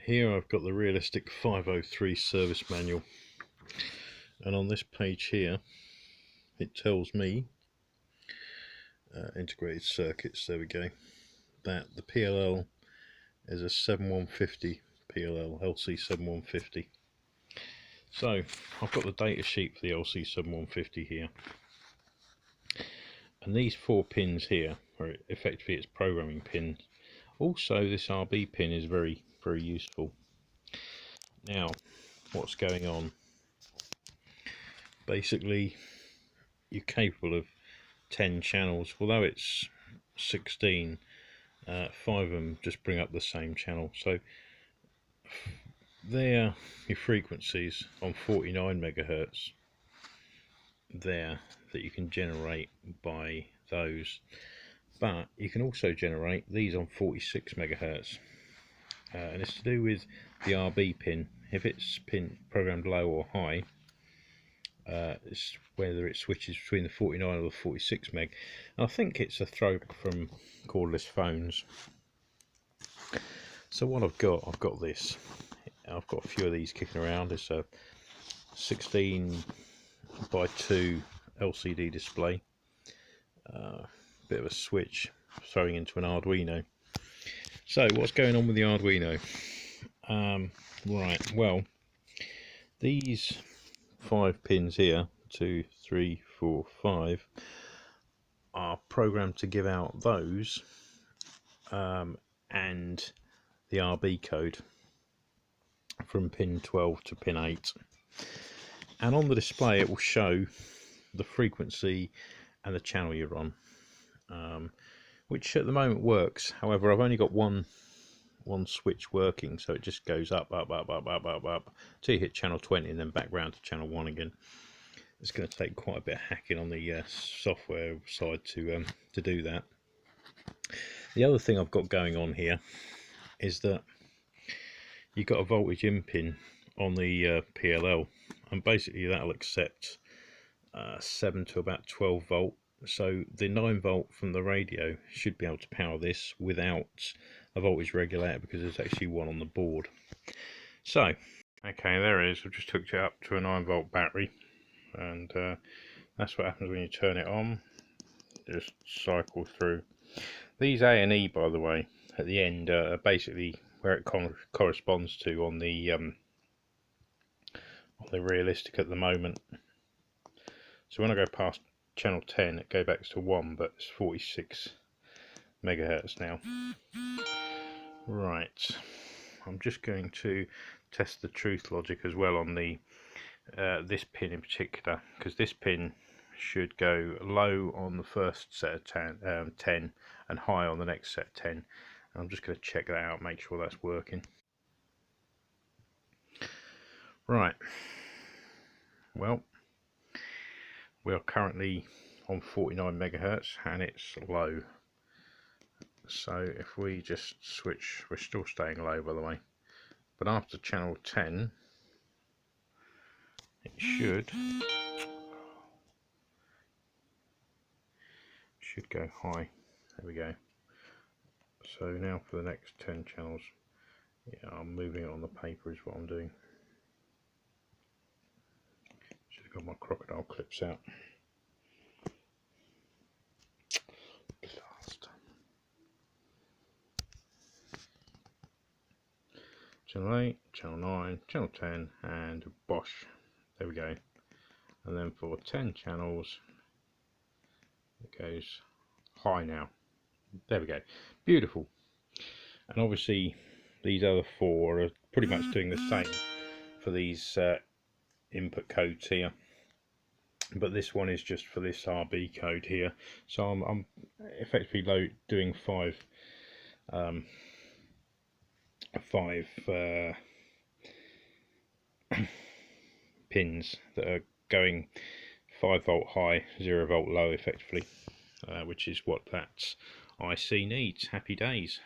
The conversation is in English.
Here I've got the realistic 503 service manual, and on this page here it tells me integrated circuits, there we go, that the PLL is a 7150 PLL, LC7150. So I've got the data sheet for the LC7150 here, and these 4 pins here are effectively its programming pins. Also, this RB pin is very useful. Now, what's going on? Basically, you're capable of 10 channels, although it's 16. 5 of them just bring up the same channel, so they're your frequencies on 49 megahertz there that you can generate by those, but you can also generate these on 46 megahertz, and it's to do with the RB pin. If it's pin programmed low or high, it's whether it switches between the 49 or the 46 meg. And I think it's a throwback from cordless phones. So what I've got this. I've got a few of these kicking around. It's a 16 by 2 LCD display, bit of a switch throwing into an Arduino. So what's going on with the Arduino? Right, well, these 5 pins here, 2, 3, 4, 5, are programmed to give out those and the RB code from pin 12 to pin 8, and on the display it will show the frequency and the channel you're on, which at the moment works. However, I've only got one switch working, so it just goes up till you hit channel 20 and then back round to channel 1 again. It's going to take quite a bit of hacking on the software side to do that. The other thing I've got going on here is that you've got a voltage in pin on the PLL, and basically that'll accept 7 to about 12 volt. So the 9 volt from the radio should be able to power this without a voltage regulator, because there's actually one on the board. So, okay, there it is. I've just hooked it up to a 9 volt battery, and that's what happens when you turn it on. Just cycle through. These A and E, by the way, at the end are basically where it corresponds to on the realistic at the moment. So when I go past channel 10, it goes back to 1, but it's 46 megahertz now. Right, I'm just going to test the truth logic as well on the this pin in particular, because this pin should go low on the first set of 10 and high on the next set 10. I'm just going to check that out, make sure that's working. Right, well, we are currently on 49 megahertz and it's low. So if we just switch, we're still staying low by the way, but after channel 10 it should go high. There we go. So now for the next 10 channels, yeah, I'm moving it on the paper is what I'm doing. Should have got my crocodile clips out. Blast. Channel 8, channel 9, channel 10, and bosh. There we go. And then for 10 channels, it goes high now. There we go. Beautiful. And obviously these other 4 are pretty much doing the same for these input codes here, but this one is just for this RB code here. So I'm effectively doing 5 pins that are going 5 volt high, 0 volt low effectively, which is what that IC needs. Happy days.